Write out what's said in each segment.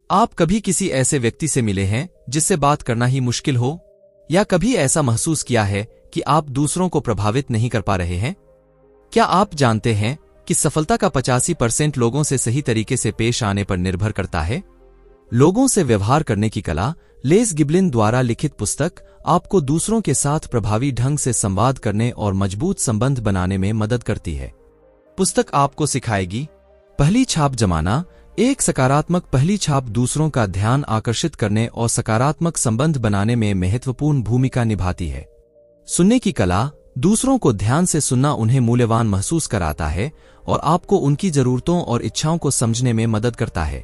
आप कभी किसी ऐसे व्यक्ति से मिले हैं जिससे बात करना ही मुश्किल हो, या कभी ऐसा महसूस किया है कि आप दूसरों को प्रभावित नहीं कर पा रहे हैं? क्या आप जानते हैं कि सफलता का 85% लोगों से सही तरीके से पेश आने पर निर्भर करता है? लोगों से व्यवहार करने की कला, लेस गिबलिन द्वारा लिखित पुस्तक आपको दूसरों के साथ प्रभावी ढंग से संवाद करने और मजबूत संबंध बनाने में मदद करती है। पुस्तक आपको सिखाएगी पहली छाप जमाना। एक सकारात्मक पहली छाप दूसरों का ध्यान आकर्षित करने और सकारात्मक संबंध बनाने में महत्वपूर्ण भूमिका निभाती है। सुनने की कला, दूसरों को ध्यान से सुनना उन्हें मूल्यवान महसूस कराता है और आपको उनकी जरूरतों और इच्छाओं को समझने में मदद करता है।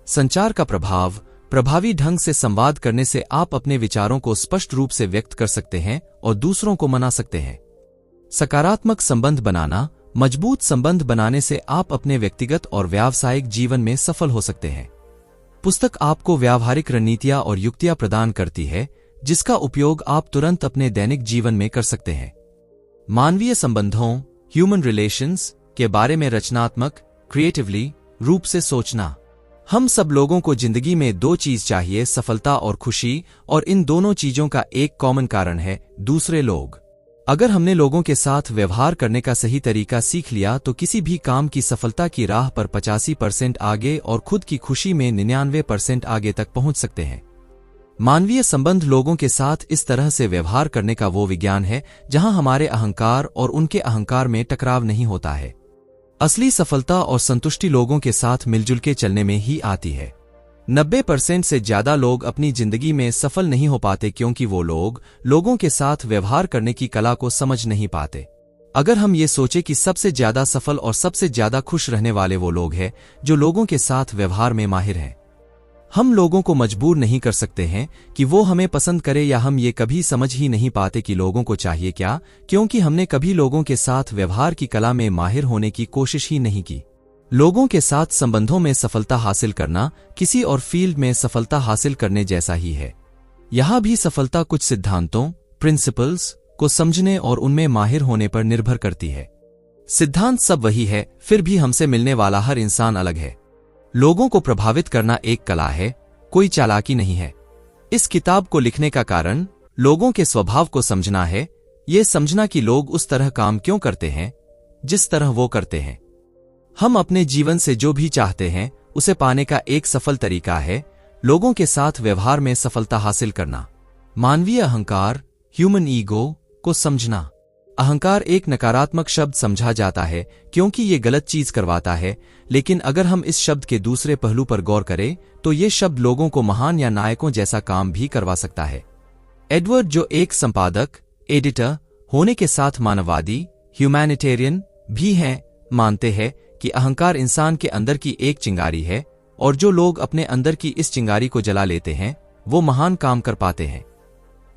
संचार का प्रभाव, प्रभावी ढंग से संवाद करने से आप अपने विचारों को स्पष्ट रूप से व्यक्त कर सकते हैं और दूसरों को मना सकते हैं। सकारात्मक संबंध बनाना, मजबूत संबंध बनाने से आप अपने व्यक्तिगत और व्यावसायिक जीवन में सफल हो सकते हैं। पुस्तक आपको व्यावहारिक रणनीतियां और युक्तियां प्रदान करती है जिसका उपयोग आप तुरंत अपने दैनिक जीवन में कर सकते हैं। मानवीय संबंधों, ह्यूमन रिलेशंस के बारे में रचनात्मक, क्रिएटिवली रूप से सोचना। हम सब लोगों को जिंदगी में दो चीज चाहिए, सफलता और खुशी, और इन दोनों चीजों का एक कॉमन कारण है, दूसरे लोग। अगर हमने लोगों के साथ व्यवहार करने का सही तरीका सीख लिया तो किसी भी काम की सफलता की राह पर 85% आगे और खुद की खुशी में 99% आगे तक पहुंच सकते हैं। मानवीय संबंध लोगों के साथ इस तरह से व्यवहार करने का वो विज्ञान है जहां हमारे अहंकार और उनके अहंकार में टकराव नहीं होता है। असली सफलता और संतुष्टि लोगों के साथ मिलजुल के चलने में ही आती है। 90% से ज्यादा लोग अपनी जिंदगी में सफल नहीं हो पाते क्योंकि वो लोगों के साथ व्यवहार करने की कला को समझ नहीं पाते। अगर हम ये सोचे कि सबसे ज्यादा सफल और सबसे ज्यादा खुश रहने वाले वो लोग हैं जो लोगों के साथ व्यवहार में माहिर हैं। हम लोगों को मजबूर नहीं कर सकते हैं कि वो हमें पसंद करे, या हम ये कभी समझ ही नहीं पाते कि लोगों को चाहिए क्या, क्योंकि हमने कभी लोगों के साथ व्यवहार की कला में माहिर होने की कोशिश ही नहीं की। लोगों के साथ संबंधों में सफलता हासिल करना किसी और फील्ड में सफलता हासिल करने जैसा ही है। यहां भी सफलता कुछ सिद्धांतों, प्रिंसिपल्स को समझने और उनमें माहिर होने पर निर्भर करती है। सिद्धांत सब वही है, फिर भी हमसे मिलने वाला हर इंसान अलग है। लोगों को प्रभावित करना एक कला है, कोई चालाकी नहीं है। इस किताब को लिखने का कारण लोगों के स्वभाव को समझना है, ये समझना कि लोग उस तरह काम क्यों करते हैं जिस तरह वो करते हैं। हम अपने जीवन से जो भी चाहते हैं उसे पाने का एक सफल तरीका है लोगों के साथ व्यवहार में सफलता हासिल करना। मानवीय अहंकार, ह्यूमन ईगो को समझना। अहंकार एक नकारात्मक शब्द समझा जाता है क्योंकि ये गलत चीज करवाता है, लेकिन अगर हम इस शब्द के दूसरे पहलू पर गौर करें तो ये शब्द लोगों को महान या नायकों जैसा काम भी करवा सकता है। एडवर्ड, जो एक संपादक, एडिटर होने के साथ मानववादी, ह्यूमैनिटेरियन भी हैं, मानते हैं कि अहंकार इंसान के अंदर की एक चिंगारी है और जो लोग अपने अंदर की इस चिंगारी को जला लेते हैं वो महान काम कर पाते हैं।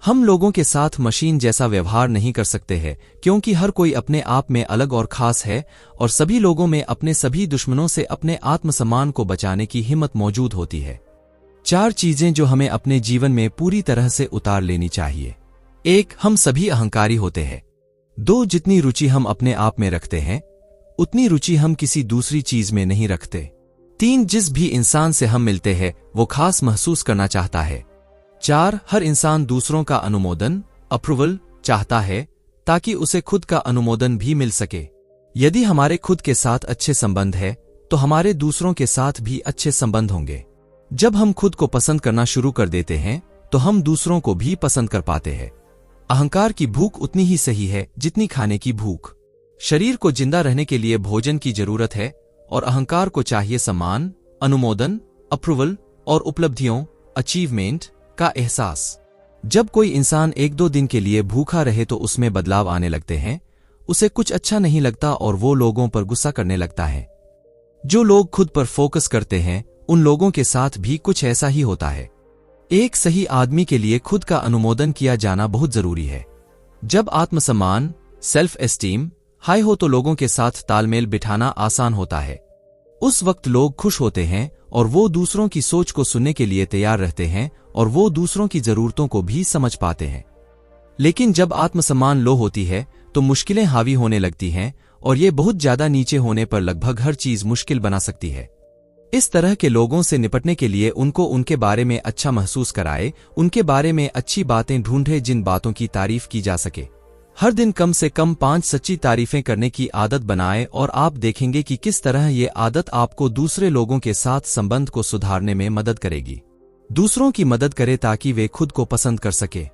हम लोगों के साथ मशीन जैसा व्यवहार नहीं कर सकते हैं क्योंकि हर कोई अपने आप में अलग और खास है और सभी लोगों में अपने सभी दुश्मनों से अपने आत्मसम्मान को बचाने की हिम्मत मौजूद होती है। 4 चीजें जो हमें अपने जीवन में पूरी तरह से उतार लेनी चाहिए। 1, हम सभी अहंकारी होते हैं। 2, जितनी रुचि हम अपने आप में रखते हैं उतनी रुचि हम किसी दूसरी चीज में नहीं रखते। 3, जिस भी इंसान से हम मिलते हैं वो खास महसूस करना चाहता है। 4, हर इंसान दूसरों का अनुमोदन, अप्रूवल चाहता है ताकि उसे खुद का अनुमोदन भी मिल सके। यदि हमारे खुद के साथ अच्छे संबंध है तो हमारे दूसरों के साथ भी अच्छे संबंध होंगे। जब हम खुद को पसंद करना शुरू कर देते हैं तो हम दूसरों को भी पसंद कर पाते हैं। अहंकार की भूख उतनी ही सही है जितनी खाने की भूख। शरीर को जिंदा रहने के लिए भोजन की जरूरत है और अहंकार को चाहिए सम्मान, अनुमोदन, अप्रूवल और उपलब्धियों, अचीवमेंट का एहसास। जब कोई इंसान 1-2 दिन के लिए भूखा रहे तो उसमें बदलाव आने लगते हैं, उसे कुछ अच्छा नहीं लगता और वो लोगों पर गुस्सा करने लगता है। जो लोग खुद पर फोकस करते हैं उन लोगों के साथ भी कुछ ऐसा ही होता है। एक सही आदमी के लिए खुद का अनुमोदन किया जाना बहुत जरूरी है। जब आत्मसम्मान, सेल्फ एस्टीम हाई हो तो लोगों के साथ तालमेल बिठाना आसान होता है। उस वक्त लोग खुश होते हैं और वो दूसरों की सोच को सुनने के लिए तैयार रहते हैं और वो दूसरों की जरूरतों को भी समझ पाते हैं। लेकिन जब आत्मसम्मान लो होती है तो मुश्किलें हावी होने लगती हैं और ये बहुत ज्यादा नीचे होने पर लगभग हर चीज मुश्किल बना सकती है। इस तरह के लोगों से निपटने के लिए उनको उनके बारे में अच्छा महसूस कराए, उनके बारे में अच्छी बातें ढूंढे जिन बातों की तारीफ की जा सके। हर दिन कम से कम 5 सच्ची तारीफें करने की आदत बनाएं और आप देखेंगे कि किस तरह ये आदत आपको दूसरे लोगों के साथ संबंध को सुधारने में मदद करेगी। दूसरों की मदद करें ताकि वे खुद को पसंद कर सके।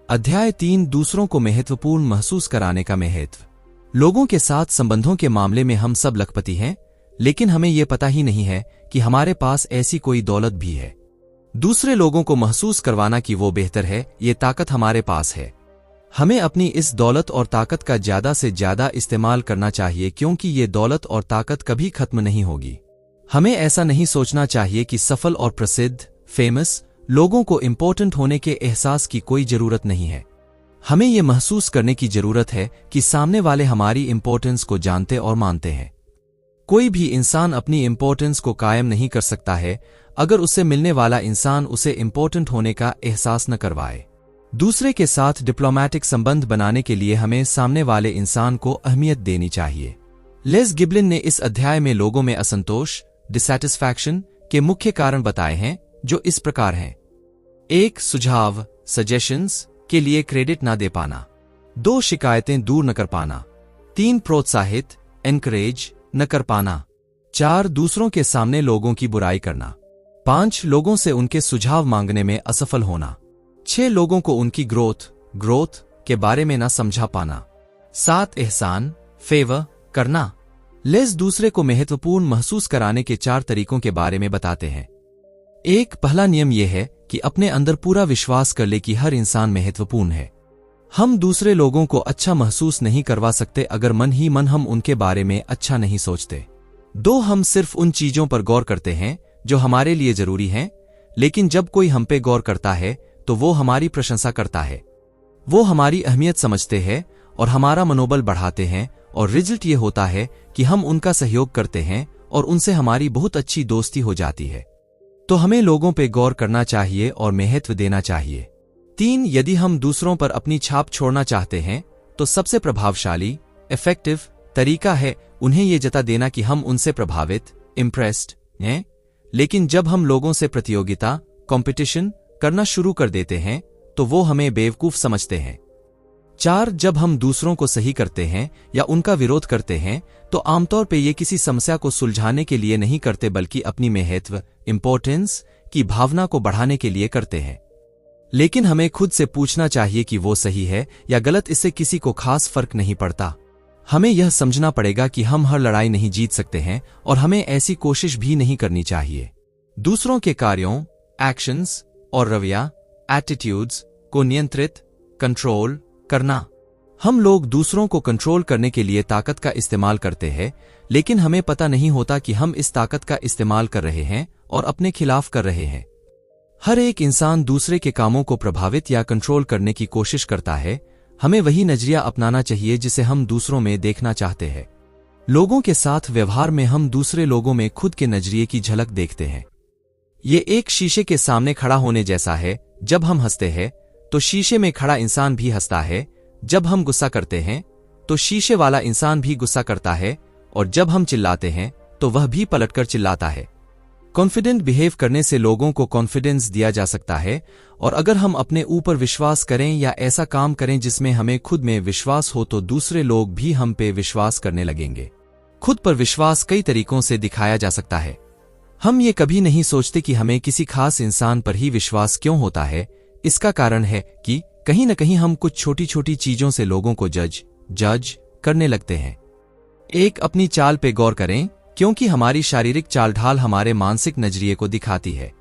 अध्याय 3 दूसरों को महत्वपूर्ण महसूस कराने का महत्व। लोगों के साथ संबंधों के मामले में हम सब लखपति हैं, लेकिन हमें यह पता ही नहीं है कि हमारे पास ऐसी कोई दौलत भी है। दूसरे लोगों को महसूस करवाना कि वो बेहतर है, ये ताकत हमारे पास है। हमें अपनी इस दौलत और ताकत का ज्यादा से ज्यादा इस्तेमाल करना चाहिए, क्योंकि ये दौलत और ताकत कभी खत्म नहीं होगी। हमें ऐसा नहीं सोचना चाहिए कि सफल और प्रसिद्ध फेमस लोगों को इम्पोर्टेंट होने के एहसास की कोई जरूरत नहीं है। हमें ये महसूस करने की जरूरत है कि सामने वाले हमारी इम्पोर्टेंस को जानते और मानते हैं। कोई भी इंसान अपनी इम्पोर्टेंस को कायम नहीं कर सकता है अगर उससे मिलने वाला इंसान उसे इम्पोर्टेंट होने का एहसास न करवाए। दूसरे के साथ डिप्लोमैटिक संबंध बनाने के लिए हमें सामने वाले इंसान को अहमियत देनी चाहिए। लेस गिबलिन ने इस अध्याय में लोगों में असंतोष डिसैटिस्फैक्शन के मुख्य कारण बताए हैं, जो इस प्रकार हैं। 1 सुझाव सजेशंस के लिए क्रेडिट ना दे पाना। 2 शिकायतें दूर न कर पाना। 3 प्रोत्साहित एनकरेज न कर पाना। 4 दूसरों के सामने लोगों की बुराई करना। 5 लोगों से उनके सुझाव मांगने में असफल होना। 6 लोगों को उनकी ग्रोथ के बारे में ना समझा पाना। 7 एहसान फेवर करना। लेस दूसरे को महत्वपूर्ण महसूस कराने के 4 तरीकों के बारे में बताते हैं। 1 पहला नियम यह है कि अपने अंदर पूरा विश्वास कर ले कि हर इंसान महत्वपूर्ण है। हम दूसरे लोगों को अच्छा महसूस नहीं करवा सकते अगर मन ही मन हम उनके बारे में अच्छा नहीं सोचते। 2 हम सिर्फ उन चीजों पर गौर करते हैं जो हमारे लिए जरूरी हैं, लेकिन जब कोई हम पे गौर करता है तो वो हमारी प्रशंसा करता है। वो हमारी अहमियत समझते हैं और हमारा मनोबल बढ़ाते हैं, और रिजल्ट ये होता है कि हम उनका सहयोग करते हैं और उनसे हमारी बहुत अच्छी दोस्ती हो जाती है। तो हमें लोगों पे गौर करना चाहिए और महत्व देना चाहिए। 3 यदि हम दूसरों पर अपनी छाप छोड़ना चाहते हैं तो सबसे प्रभावशाली इफेक्टिव तरीका है उन्हें ये जता देना कि हम उनसे प्रभावित इम्प्रेस्ड हैं। लेकिन जब हम लोगों से प्रतियोगिता कंपटीशन करना शुरू कर देते हैं तो वो हमें बेवकूफ समझते हैं। 4 जब हम दूसरों को सही करते हैं या उनका विरोध करते हैं तो आमतौर पे ये किसी समस्या को सुलझाने के लिए नहीं करते, बल्कि अपनी महत्व इंपॉर्टेंस की भावना को बढ़ाने के लिए करते हैं। लेकिन हमें खुद से पूछना चाहिए कि वो सही है या गलत, इससे किसी को खास फर्क नहीं पड़ता। हमें यह समझना पड़ेगा कि हम हर लड़ाई नहीं जीत सकते हैं और हमें ऐसी कोशिश भी नहीं करनी चाहिए। दूसरों के कार्यों एक्शंस और रवैया एटीट्यूड्स को नियंत्रित कंट्रोल करना। हम लोग दूसरों को कंट्रोल करने के लिए ताकत का इस्तेमाल करते हैं, लेकिन हमें पता नहीं होता कि हम इस ताकत का इस्तेमाल कर रहे हैं और अपने खिलाफ कर रहे हैं। हर एक इंसान दूसरे के कामों को प्रभावित या कंट्रोल करने की कोशिश करता है। हमें वही नजरिया अपनाना चाहिए जिसे हम दूसरों में देखना चाहते हैं। लोगों के साथ व्यवहार में हम दूसरे लोगों में खुद के नजरिए की झलक देखते हैं। ये एक शीशे के सामने खड़ा होने जैसा है। जब हम हंसते हैं तो शीशे में खड़ा इंसान भी हंसता है। जब हम गुस्सा करते हैं तो शीशे वाला इंसान भी गुस्सा करता है, और जब हम चिल्लाते हैं तो वह भी पलटकर चिल्लाता है। कॉन्फिडेंट बिहेव करने से लोगों को कॉन्फिडेंस दिया जा सकता है, और अगर हम अपने ऊपर विश्वास करें या ऐसा काम करें जिसमें हमें खुद में विश्वास हो तो दूसरे लोग भी हम पे विश्वास करने लगेंगे। खुद पर विश्वास कई तरीकों से दिखाया जा सकता है। हम ये कभी नहीं सोचते कि हमें किसी खास इंसान पर ही विश्वास क्यों होता है। इसका कारण है कि कहीं न कहीं हम कुछ छोटी छोटी चीजों से लोगों को जज करने लगते हैं। 1 अपनी चाल पे गौर करें, क्योंकि हमारी शारीरिक चाल ढाल हमारे मानसिक नजरिए को दिखाती है।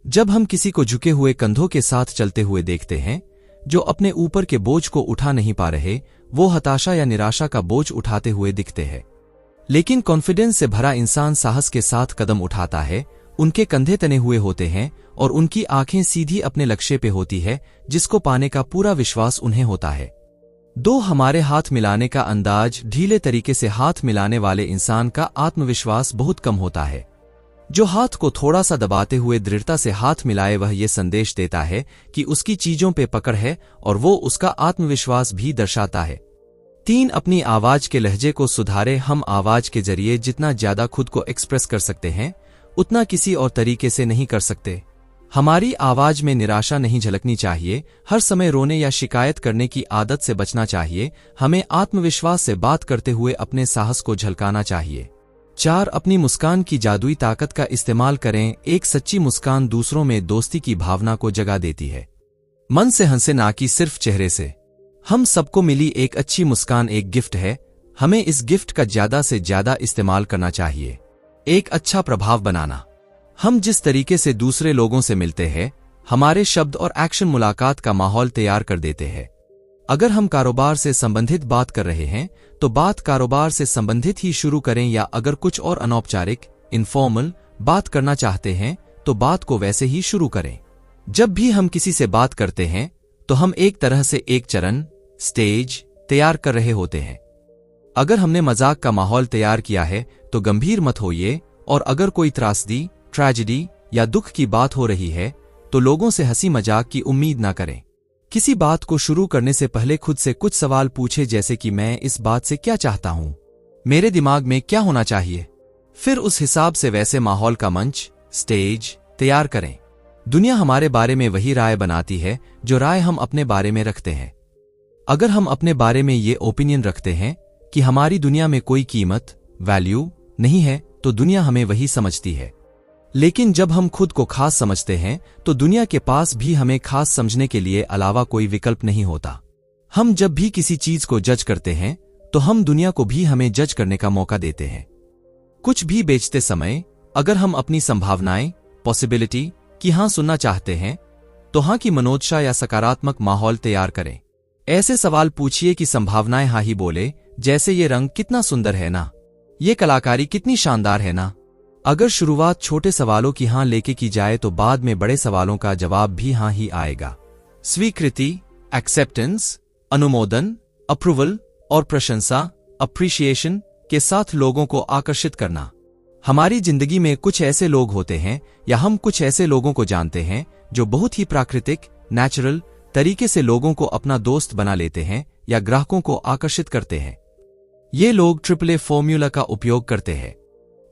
जब हम किसी को झुके हुए कंधों के साथ चलते हुए देखते हैं, जो अपने ऊपर के बोझ को उठा नहीं पा रहे, वो हताशा या निराशा का बोझ उठाते हुए दिखते हैं। लेकिन कॉन्फिडेंस से भरा इंसान साहस के साथ कदम उठाता है। उनके कंधे तने हुए होते हैं और उनकी आंखें सीधी अपने लक्ष्य पे होती है, जिसको पाने का पूरा विश्वास उन्हें होता है। 2 हमारे हाथ मिलाने का अंदाज। ढीले तरीके से हाथ मिलाने वाले इंसान का आत्मविश्वास बहुत कम होता है। जो हाथ को थोड़ा सा दबाते हुए दृढ़ता से हाथ मिलाए, वह ये संदेश देता है कि उसकी चीजों पे पकड़ है, और वो उसका आत्मविश्वास भी दर्शाता है। 3 अपनी आवाज के लहजे को सुधारे। हम आवाज के जरिए जितना ज्यादा खुद को एक्सप्रेस कर सकते हैं, उतना किसी और तरीके से नहीं कर सकते। हमारी आवाज में निराशा नहीं झलकनी चाहिए, हर समय रोने या शिकायत करने की आदत से बचना चाहिए। हमें आत्मविश्वास से बात करते हुए अपने साहस को झलकाना चाहिए। 4. अपनी मुस्कान की जादुई ताकत का इस्तेमाल करें। एक सच्ची मुस्कान दूसरों में दोस्ती की भावना को जगा देती है। मन से हंसे, ना कि सिर्फ चेहरे से। हम सबको मिली एक अच्छी मुस्कान एक गिफ्ट है। हमें इस गिफ्ट का ज्यादा से ज्यादा इस्तेमाल करना चाहिए। एक अच्छा प्रभाव बनाना। हम जिस तरीके से दूसरे लोगों से मिलते हैं, हमारे शब्द और एक्शन मुलाकात का माहौल तैयार कर देते हैं। अगर हम कारोबार से संबंधित बात कर रहे हैं तो बात कारोबार से संबंधित ही शुरू करें, या अगर कुछ और अनौपचारिक इनफॉर्मल बात करना चाहते हैं तो बात को वैसे ही शुरू करें। जब भी हम किसी से बात करते हैं तो हम एक तरह से एक चरण स्टेज तैयार कर रहे होते हैं। अगर हमने मजाक का माहौल तैयार किया है तो गंभीर मत होइए, और अगर कोई त्रासदी, ट्रेजेडी या दुख की बात हो रही है तो लोगों से हंसी मजाक की उम्मीद ना करें। किसी बात को शुरू करने से पहले खुद से कुछ सवाल पूछे, जैसे कि मैं इस बात से क्या चाहता हूं, मेरे दिमाग में क्या होना चाहिए। फिर उस हिसाब से वैसे माहौल का मंच स्टेज तैयार करें। दुनिया हमारे बारे में वही राय बनाती है जो राय हम अपने बारे में रखते हैं। अगर हम अपने बारे में ये ओपिनियन रखते हैं कि हमारी दुनिया में कोई कीमत, वैल्यू नहीं है, तो दुनिया हमें वही समझती है। लेकिन जब हम खुद को खास समझते हैं तो दुनिया के पास भी हमें खास समझने के लिए अलावा कोई विकल्प नहीं होता। हम जब भी किसी चीज को जज करते हैं तो हम दुनिया को भी हमें जज करने का मौका देते हैं। कुछ भी बेचते समय अगर हम अपनी संभावनाएं, पॉसिबिलिटी की हां सुनना चाहते हैं तो हां की मनोदशा या सकारात्मक माहौल तैयार करें। ऐसे सवाल पूछिए कि संभावनाएं हां ही बोले, जैसे ये रंग कितना सुंदर है ना, ये कलाकारी कितनी शानदार है ना। अगर शुरुआत छोटे सवालों की हां लेके की जाए तो बाद में बड़े सवालों का जवाब भी हां ही आएगा। स्वीकृति, एक्सेप्टेंस, अनुमोदन, अप्रूवल और प्रशंसा, अप्रिशिएशन के साथ लोगों को आकर्षित करना। हमारी जिंदगी में कुछ ऐसे लोग होते हैं, या हम कुछ ऐसे लोगों को जानते हैं जो बहुत ही प्राकृतिक, नेचुरल तरीके से लोगों को अपना दोस्त बना लेते हैं या ग्राहकों को आकर्षित करते हैं। ये लोग AAA फॉर्मूला का उपयोग करते हैं।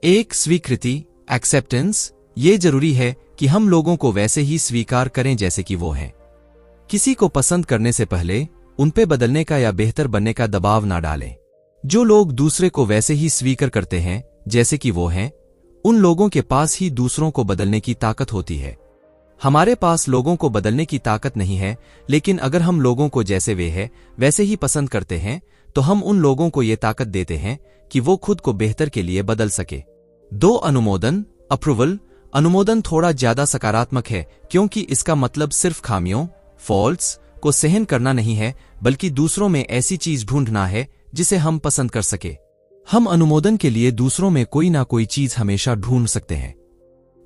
एक, स्वीकृति, एक्सेप्टेंस। ये जरूरी है कि हम लोगों को वैसे ही स्वीकार करें जैसे कि वो हैं। किसी को पसंद करने से पहले उन पे बदलने का या बेहतर बनने का दबाव ना डालें। जो लोग दूसरे को वैसे ही स्वीकार करते हैं जैसे कि वो हैं, उन लोगों के पास ही दूसरों को बदलने की ताकत होती है। हमारे पास लोगों को बदलने की ताकत नहीं है, लेकिन अगर हम लोगों को जैसे वे हैं वैसे ही पसंद करते हैं तो हम उन लोगों को ये ताकत देते हैं कि वो खुद को बेहतर के लिए बदल सके। 2, अनुमोदन, अप्रूवल। अनुमोदन थोड़ा ज्यादा सकारात्मक है क्योंकि इसका मतलब सिर्फ खामियों, फॉल्ट्स को सहन करना नहीं है, बल्कि दूसरों में ऐसी चीज ढूंढना है जिसे हम पसंद कर सके। हम अनुमोदन के लिए दूसरों में कोई ना कोई चीज हमेशा ढूंढ सकते हैं।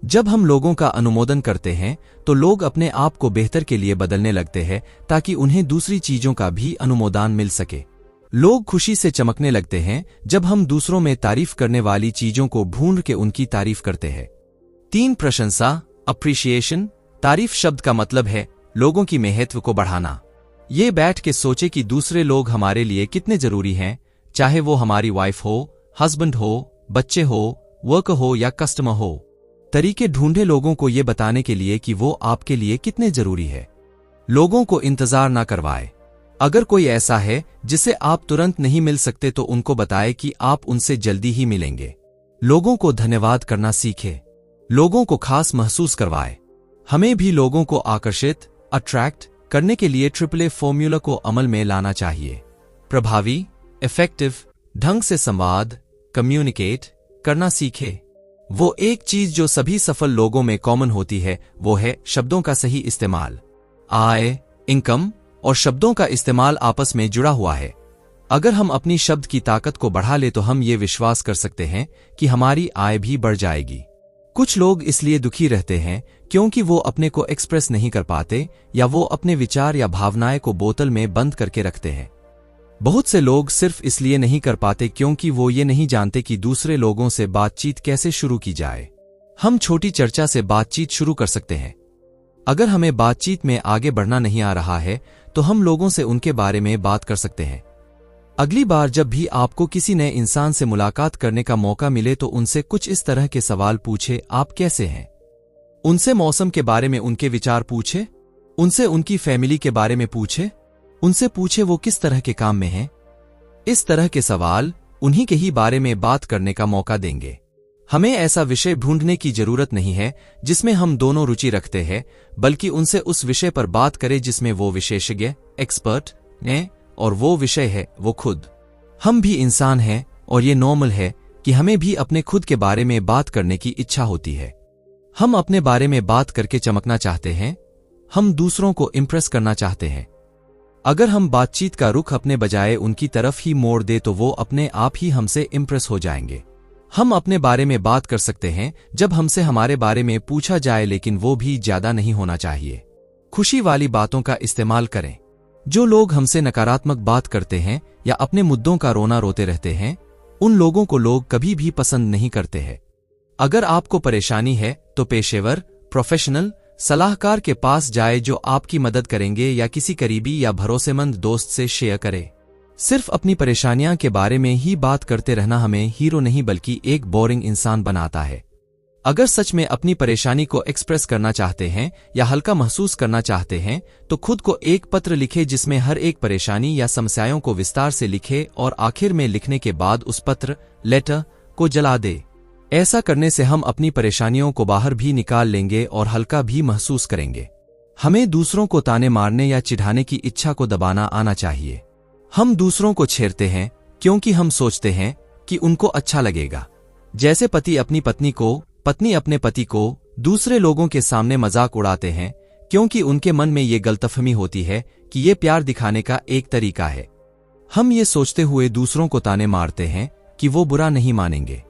जब हम लोगों का अनुमोदन करते हैं तो लोग अपने आप को बेहतर के लिए बदलने लगते हैं ताकि उन्हें दूसरी चीजों का भी अनुमोदन मिल सके। लोग खुशी से चमकने लगते हैं जब हम दूसरों में तारीफ करने वाली चीजों को ढूंढ के उनकी तारीफ करते हैं। 3, प्रशंसा, अप्रिशिएशन। तारीफ शब्द का मतलब है लोगों की महत्व को बढ़ाना। ये बैठ के सोचे कि दूसरे लोग हमारे लिए कितने जरूरी हैं, चाहे वो हमारी वाइफ हो, हस्बैंड हो, बच्चे हो, वर्कर हो या कस्टमर हो। तरीके ढूंढे लोगों को ये बताने के लिए कि वो आपके लिए कितने जरूरी है। लोगों को इंतजार ना करवाए। अगर कोई ऐसा है जिसे आप तुरंत नहीं मिल सकते तो उनको बताएं कि आप उनसे जल्दी ही मिलेंगे। लोगों को धन्यवाद करना सीखे। लोगों को खास महसूस करवाए। हमें भी लोगों को आकर्षित, अट्रैक्ट करने के लिए AAA फॉर्मूला को अमल में लाना चाहिए। प्रभावी, इफेक्टिव ढंग से संवाद, कम्युनिकेट करना सीखे। वो एक चीज जो सभी सफल लोगों में कॉमन होती है वो है शब्दों का सही इस्तेमाल। आय, इनकम और शब्दों का इस्तेमाल आपस में जुड़ा हुआ है। अगर हम अपनी शब्द की ताकत को बढ़ा ले तो हम ये विश्वास कर सकते हैं कि हमारी आय भी बढ़ जाएगी। कुछ लोग इसलिए दुखी रहते हैं क्योंकि वो अपने को एक्सप्रेस नहीं कर पाते या वो अपने विचार या भावनाएं को बोतल में बंद करके रखते हैं। बहुत से लोग सिर्फ इसलिए नहीं कर पाते क्योंकि वो ये नहीं जानते कि दूसरे लोगों से बातचीत कैसे शुरू की जाए। हम छोटी चर्चा से बातचीत शुरू कर सकते हैं। अगर हमें बातचीत में आगे बढ़ना नहीं आ रहा है तो हम लोगों से उनके बारे में बात कर सकते हैं। अगली बार जब भी आपको किसी नए इंसान से मुलाकात करने का मौका मिले तो उनसे कुछ इस तरह के सवाल पूछे, आप कैसे हैं? उनसे मौसम के बारे में उनके विचार पूछे, उनसे उनकी फैमिली के बारे में पूछे, उनसे पूछे वो किस तरह के काम में हैं। इस तरह के सवाल उन्हीं के ही बारे में बात करने का मौका देंगे। हमें ऐसा विषय ढूंढने की जरूरत नहीं है जिसमें हम दोनों रुचि रखते हैं, बल्कि उनसे उस विषय पर बात करें जिसमें वो विशेषज्ञ एक्सपर्ट हैं, और वो विषय है वो खुद। हम भी इंसान हैं और ये नॉर्मल है कि हमें भी अपने खुद के बारे में बात करने की इच्छा होती है। हम अपने बारे में बात करके चमकना चाहते हैं, हम दूसरों को इम्प्रेस करना चाहते हैं। अगर हम बातचीत का रुख अपने बजाय उनकी तरफ ही मोड़ दे तो वो अपने आप ही हमसे इम्प्रेस हो जाएंगे। हम अपने बारे में बात कर सकते हैं जब हमसे हमारे बारे में पूछा जाए, लेकिन वो भी ज्यादा नहीं होना चाहिए। खुशी वाली बातों का इस्तेमाल करें। जो लोग हमसे नकारात्मक बात करते हैं या अपने मुद्दों का रोना रोते रहते हैं, उन लोगों को लोग कभी भी पसंद नहीं करते हैं। अगर आपको परेशानी है तो पेशेवर प्रोफेशनल सलाहकार के पास जाए जो आपकी मदद करेंगे, या किसी करीबी या भरोसेमंद दोस्त से शेयर करें। सिर्फ अपनी परेशानियां के बारे में ही बात करते रहना हमें हीरो नहीं बल्कि एक बोरिंग इंसान बनाता है। अगर सच में अपनी परेशानी को एक्सप्रेस करना चाहते हैं या हल्का महसूस करना चाहते हैं तो खुद को एक पत्र लिखे जिसमें हर एक परेशानी या समस्याओं को विस्तार से लिखे और आखिर में लिखने के बाद उस पत्र लेटर को जला दे। ऐसा करने से हम अपनी परेशानियों को बाहर भी निकाल लेंगे और हल्का भी महसूस करेंगे। हमें दूसरों को ताने मारने या चिढ़ाने की इच्छा को दबाना आना चाहिए। हम दूसरों को छेड़ते हैं क्योंकि हम सोचते हैं कि उनको अच्छा लगेगा। जैसे पति अपनी पत्नी को, पत्नी अपने पति को दूसरे लोगों के सामने मजाक उड़ाते हैं क्योंकि उनके मन में ये गलतफहमी होती है कि ये प्यार दिखाने का एक तरीका है। हम ये सोचते हुए दूसरों को ताने मारते हैं कि वो बुरा नहीं मानेंगे।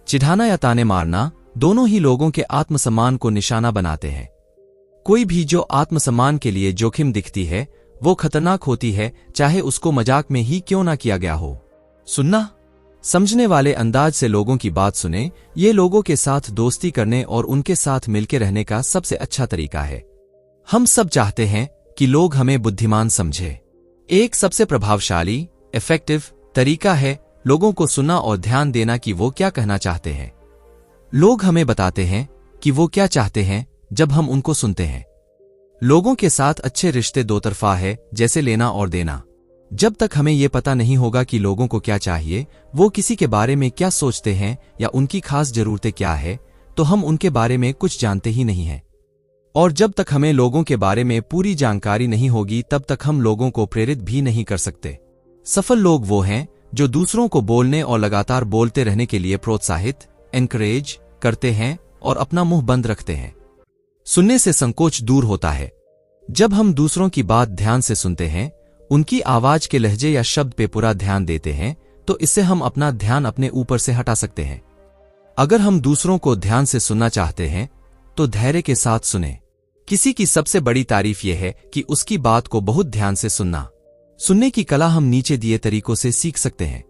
चिढ़ाना या ताने मारना दोनों ही लोगों के आत्मसम्मान को निशाना बनाते हैं। कोई भी जो आत्मसम्मान के लिए जोखिम दिखती है वो खतरनाक होती है, चाहे उसको मजाक में ही क्यों ना किया गया हो। सुनना, समझने वाले अंदाज से लोगों की बात सुने। ये लोगों के साथ दोस्ती करने और उनके साथ मिलकर रहने का सबसे अच्छा तरीका है। हम सब चाहते हैं कि लोग हमें बुद्धिमान समझे। एक सबसे प्रभावशाली इफेक्टिव तरीका है लोगों को सुनना और ध्यान देना कि वो क्या कहना चाहते हैं। लोग हमें बताते हैं कि वो क्या चाहते हैं जब हम उनको सुनते हैं। लोगों के साथ अच्छे रिश्ते दो तरफा है, जैसे लेना और देना। जब तक हमें ये पता नहीं होगा कि लोगों को क्या चाहिए, वो किसी के बारे में क्या सोचते हैं या उनकी खास जरूरतें क्या है, तो हम उनके बारे में कुछ जानते ही नहीं हैं। और जब तक हमें लोगों के बारे में पूरी जानकारी नहीं होगी तब तक हम लोगों को प्रेरित भी नहीं कर सकते। सफल लोग वो हैं जो दूसरों को बोलने और लगातार बोलते रहने के लिए प्रोत्साहित एनकरेज करते हैं और अपना मुंह बंद रखते हैं। सुनने से संकोच दूर होता है। जब हम दूसरों की बात ध्यान से सुनते हैं, उनकी आवाज के लहजे या शब्द पे पूरा ध्यान देते हैं, तो इससे हम अपना ध्यान अपने ऊपर से हटा सकते हैं। अगर हम दूसरों को ध्यान से सुनना चाहते हैं तो धैर्य के साथ सुनें। किसी की सबसे बड़ी तारीफ यह है कि उसकी बात को बहुत ध्यान से सुनना। सुनने की कला हम नीचे दिए तरीकों से सीख सकते हैं।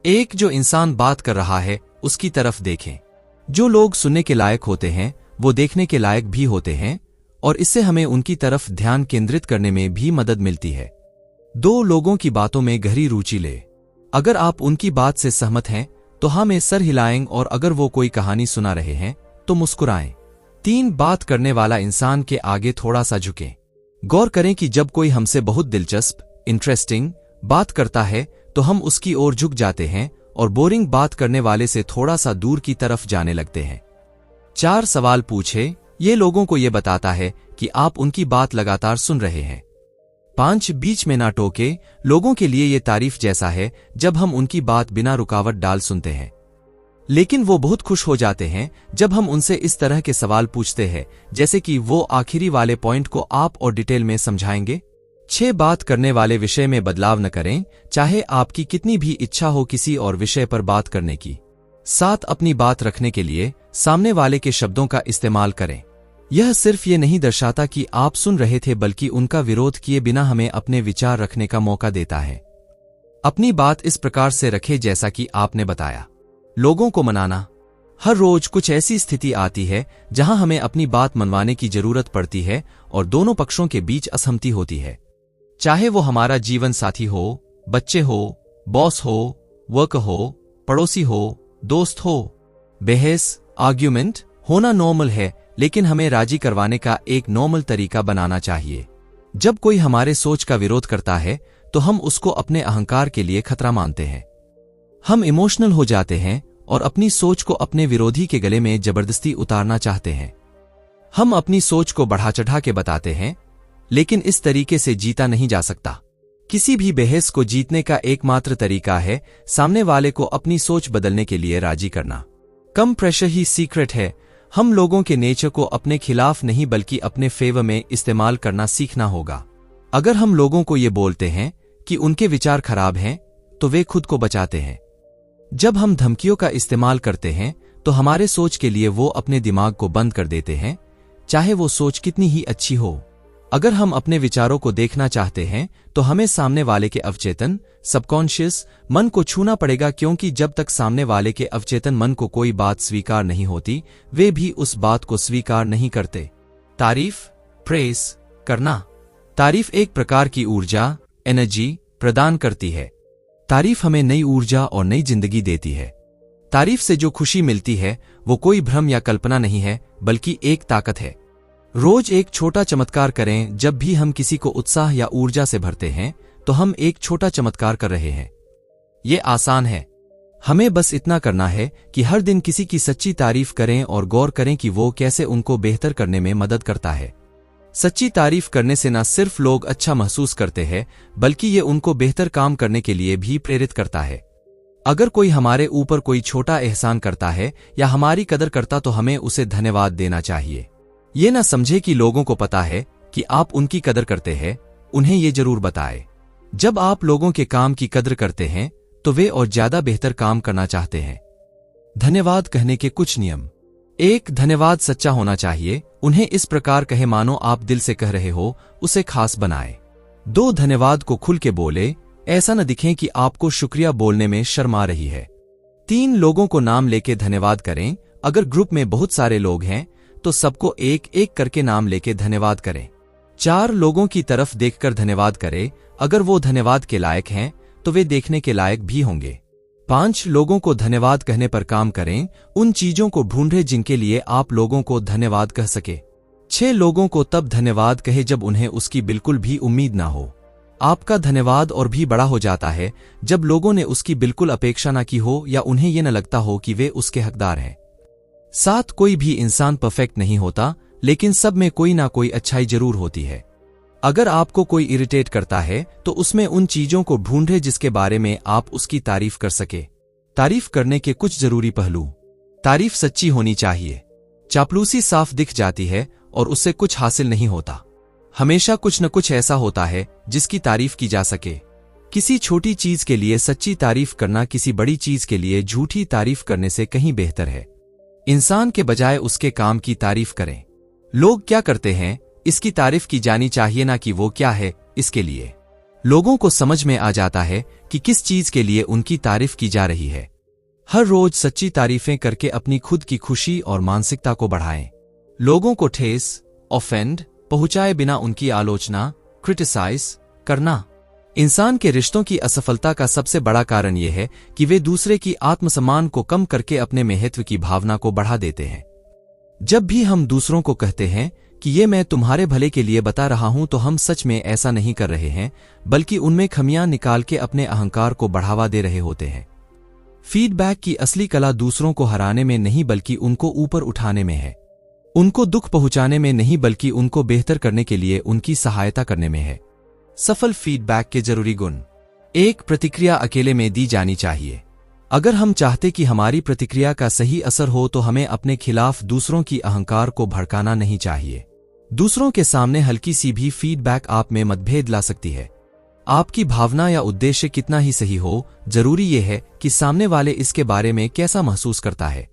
एक, जो इंसान बात कर रहा है उसकी तरफ देखें। जो लोग सुनने के लायक होते हैं वो देखने के लायक भी होते हैं और इससे हमें उनकी तरफ ध्यान केंद्रित करने में भी मदद मिलती है। दो, लोगों की बातों में गहरी रुचि ले। अगर आप उनकी बात से सहमत हैं तो हमें सर हिलाएं और अगर वो कोई कहानी सुना रहे हैं तो मुस्कुराएं। 3, बात करने वाला इंसान के आगे थोड़ा सा झुकें। गौर करें कि जब कोई हमसे बहुत दिलचस्प इंटरेस्टिंग बात करता है तो हम उसकी ओर झुक जाते हैं और बोरिंग बात करने वाले से थोड़ा सा दूर की तरफ जाने लगते हैं। 4, सवाल पूछे। ये लोगों को ये बताता है कि आप उनकी बात लगातार सुन रहे हैं। 5, बीच में ना टोके। लोगों के लिए ये तारीफ जैसा है जब हम उनकी बात बिना रुकावट डाल सुनते हैं, लेकिन वो बहुत खुश हो जाते हैं जब हम उनसे इस तरह के सवाल पूछते हैं जैसे कि वो आखिरी वाले पॉइंट को आप और डिटेल में समझाएंगे। 6, बात करने वाले विषय में बदलाव न करें, चाहे आपकी कितनी भी इच्छा हो किसी और विषय पर बात करने की। 7, अपनी बात रखने के लिए सामने वाले के शब्दों का इस्तेमाल करें। यह सिर्फ ये नहीं दर्शाता कि आप सुन रहे थे बल्कि उनका विरोध किए बिना हमें अपने विचार रखने का मौका देता है। अपनी बात इस प्रकार से रखें जैसा कि आपने बताया। लोगों को मनाना। हर रोज कुछ ऐसी स्थिति आती है जहां हमें अपनी बात मनवाने की जरूरत पड़ती है और दोनों पक्षों के बीच असहमति होती है। चाहे वो हमारा जीवन साथी हो, बच्चे हो, बॉस हो, वर्कर हो, पड़ोसी हो, दोस्त हो। बहस, आर्ग्यूमेंट होना नॉर्मल है, लेकिन हमें राजी करवाने का एक नॉर्मल तरीका बनाना चाहिए। जब कोई हमारे सोच का विरोध करता है तो हम उसको अपने अहंकार के लिए खतरा मानते हैं। हम इमोशनल हो जाते हैं और अपनी सोच को अपने विरोधी के गले में जबरदस्ती उतारना चाहते हैं। हम अपनी सोच को बढ़ा चढ़ा के बताते हैं, लेकिन इस तरीके से जीता नहीं जा सकता। किसी भी बहस को जीतने का एकमात्र तरीका है सामने वाले को अपनी सोच बदलने के लिए राजी करना। कम प्रेशर ही सीक्रेट है। हम लोगों के नेचर को अपने खिलाफ नहीं बल्कि अपने फेवर में इस्तेमाल करना सीखना होगा। अगर हम लोगों को ये बोलते हैं कि उनके विचार खराब हैं, तो वे खुद को बचाते हैं। जब हम धमकियों का इस्तेमाल करते हैं तो हमारे सोच के लिए वो अपने दिमाग को बंद कर देते हैं, चाहे वो सोच कितनी ही अच्छी हो। अगर हम अपने विचारों को देखना चाहते हैं तो हमें सामने वाले के अवचेतन सबकॉन्शियस मन को छूना पड़ेगा, क्योंकि जब तक सामने वाले के अवचेतन मन को कोई बात स्वीकार नहीं होती, वे भी उस बात को स्वीकार नहीं करते। तारीफ, प्रेस करना। तारीफ एक प्रकार की ऊर्जा, एनर्जी प्रदान करती है। तारीफ हमें नई ऊर्जा और नई जिंदगी देती है। तारीफ से जो खुशी मिलती है वो कोई भ्रम या कल्पना नहीं है, बल्कि एक ताकत है। रोज एक छोटा चमत्कार करें। जब भी हम किसी को उत्साह या ऊर्जा से भरते हैं तो हम एक छोटा चमत्कार कर रहे हैं। ये आसान है। हमें बस इतना करना है कि हर दिन किसी की सच्ची तारीफ करें और गौर करें कि वो कैसे उनको बेहतर करने में मदद करता है। सच्ची तारीफ करने से न सिर्फ लोग अच्छा महसूस करते हैं, बल्कि ये उनको बेहतर काम करने के लिए भी प्रेरित करता है। अगर कोई हमारे ऊपर कोई छोटा एहसान करता है या हमारी कदर करता तो हमें उसे धन्यवाद देना चाहिए। ये ना समझे कि लोगों को पता है कि आप उनकी कदर करते हैं, उन्हें ये जरूर बताएं। जब आप लोगों के काम की कदर करते हैं तो वे और ज्यादा बेहतर काम करना चाहते हैं। धन्यवाद कहने के कुछ नियम। 1. धन्यवाद सच्चा होना चाहिए। उन्हें इस प्रकार कहे मानो आप दिल से कह रहे हो, उसे खास बनाएं। 2. धन्यवाद को खुल के बोले, ऐसा न दिखें कि आपको शुक्रिया बोलने में शर्म आ रही है। 3. लोगों को नाम लेके धन्यवाद करें। अगर ग्रुप में बहुत सारे लोग हैं तो सबको एक एक करके नाम लेके धन्यवाद करें। 4. लोगों की तरफ देखकर धन्यवाद करें। अगर वो धन्यवाद के लायक हैं तो वे देखने के लायक भी होंगे। 5. लोगों को धन्यवाद कहने पर काम करें। उन चीजों को ढूंढें जिनके लिए आप लोगों को धन्यवाद कह सके। 6. लोगों को तब धन्यवाद कहे जब उन्हें उसकी बिल्कुल भी उम्मीद ना हो। आपका धन्यवाद और भी बड़ा हो जाता है जब लोगों ने उसकी बिल्कुल अपेक्षा ना की हो या उन्हें ये न लगता हो कि वे उसके हकदार हैं। 7. कोई भी इंसान परफेक्ट नहीं होता, लेकिन सब में कोई ना कोई अच्छाई जरूर होती है। अगर आपको कोई इरिटेट करता है तो उसमें उन चीजों को ढूंढें जिसके बारे में आप उसकी तारीफ कर सके। तारीफ करने के कुछ जरूरी पहलू। तारीफ सच्ची होनी चाहिए। चापलूसी साफ दिख जाती है और उससे कुछ हासिल नहीं होता। हमेशा कुछ न कुछ ऐसा होता है जिसकी तारीफ की जा सके। किसी छोटी चीज के लिए सच्ची तारीफ करना किसी बड़ी चीज के लिए झूठी तारीफ करने से कहीं बेहतर है। इंसान के बजाय उसके काम की तारीफ करें। लोग क्या करते हैं इसकी तारीफ की जानी चाहिए, ना कि वो क्या है इसके लिए। लोगों को समझ में आ जाता है कि किस चीज के लिए उनकी तारीफ की जा रही है। हर रोज सच्ची तारीफें करके अपनी खुद की खुशी और मानसिकता को बढ़ाएं। लोगों को ठेस, ऑफेंड पहुंचाए बिना उनकी आलोचना, क्रिटिसाइज करना इंसान के रिश्तों की असफलता का सबसे बड़ा कारण यह है कि वे दूसरे की आत्मसम्मान को कम करके अपने महत्व की भावना को बढ़ा देते हैं। जब भी हम दूसरों को कहते हैं कि ये मैं तुम्हारे भले के लिए बता रहा हूं, तो हम सच में ऐसा नहीं कर रहे हैं, बल्कि उनमें खमियां निकाल के अपने अहंकार को बढ़ावा दे रहे होते हैं। फीडबैक की असली कला दूसरों को हराने में नहीं बल्कि उनको ऊपर उठाने में है। उनको दुख पहुंचाने में नहीं बल्कि उनको बेहतर करने के लिए उनकी सहायता करने में है। सफल फीडबैक के जरूरी गुण। 1. प्रतिक्रिया अकेले में दी जानी चाहिए। अगर हम चाहते कि हमारी प्रतिक्रिया का सही असर हो तो हमें अपने खिलाफ दूसरों की अहंकार को भड़काना नहीं चाहिए। दूसरों के सामने हल्की सी भी फीडबैक आप में मतभेद ला सकती है। आपकी भावना या उद्देश्य कितना ही सही हो, जरूरी यह है कि सामने वाले इसके बारे में कैसा महसूस करता है।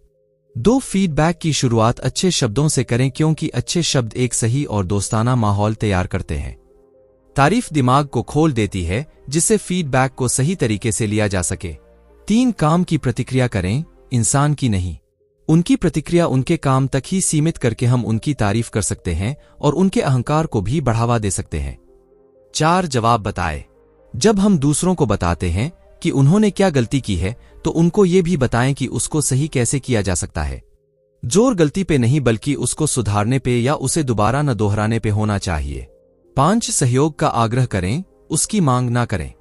2. फीडबैक की शुरुआत अच्छे शब्दों से करें, क्योंकि अच्छे शब्द एक सही और दोस्ताना माहौल तैयार करते हैं। तारीफ दिमाग को खोल देती है, जिससे फीडबैक को सही तरीके से लिया जा सके। 3. काम की प्रतिक्रिया करें, इंसान की नहीं। उनकी प्रतिक्रिया उनके काम तक ही सीमित करके हम उनकी तारीफ कर सकते हैं और उनके अहंकार को भी बढ़ावा दे सकते हैं। 4. जवाब बताएं। जब हम दूसरों को बताते हैं कि उन्होंने क्या गलती की है, तो उनको ये भी बताएं कि उसको सही कैसे किया जा सकता है। जोर गलती पे नहीं बल्कि उसको सुधारने पे या उसे दोबारा न दोहराने पे होना चाहिए। 5 सहयोग का आग्रह करें, उसकी मांग ना करें।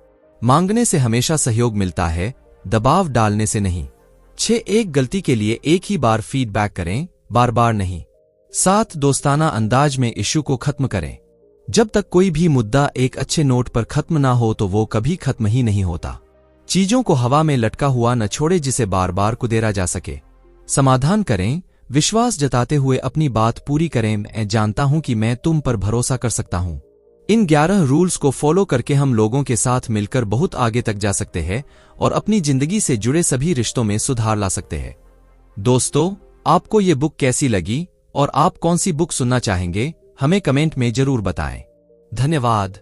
मांगने से हमेशा सहयोग मिलता है, दबाव डालने से नहीं। 6 एक गलती के लिए एक ही बार फीडबैक करें, बार बार नहीं। 7 दोस्ताना अंदाज में इश्यू को खत्म करें। जब तक कोई भी मुद्दा एक अच्छे नोट पर खत्म ना हो तो वो कभी खत्म ही नहीं होता। चीजों को हवा में लटका हुआ न छोड़े जिसे बार बार कुदेरा जा सके। समाधान करें, विश्वास जताते हुए अपनी बात पूरी करें। मैं जानता हूं कि मैं तुम पर भरोसा कर सकता हूं। इन 11 रूल्स को फॉलो करके हम लोगों के साथ मिलकर बहुत आगे तक जा सकते हैं और अपनी जिंदगी से जुड़े सभी रिश्तों में सुधार ला सकते हैं। दोस्तों, आपको ये बुक कैसी लगी और आप कौन सी बुक सुनना चाहेंगे, हमें कमेंट में जरूर बताएं। धन्यवाद।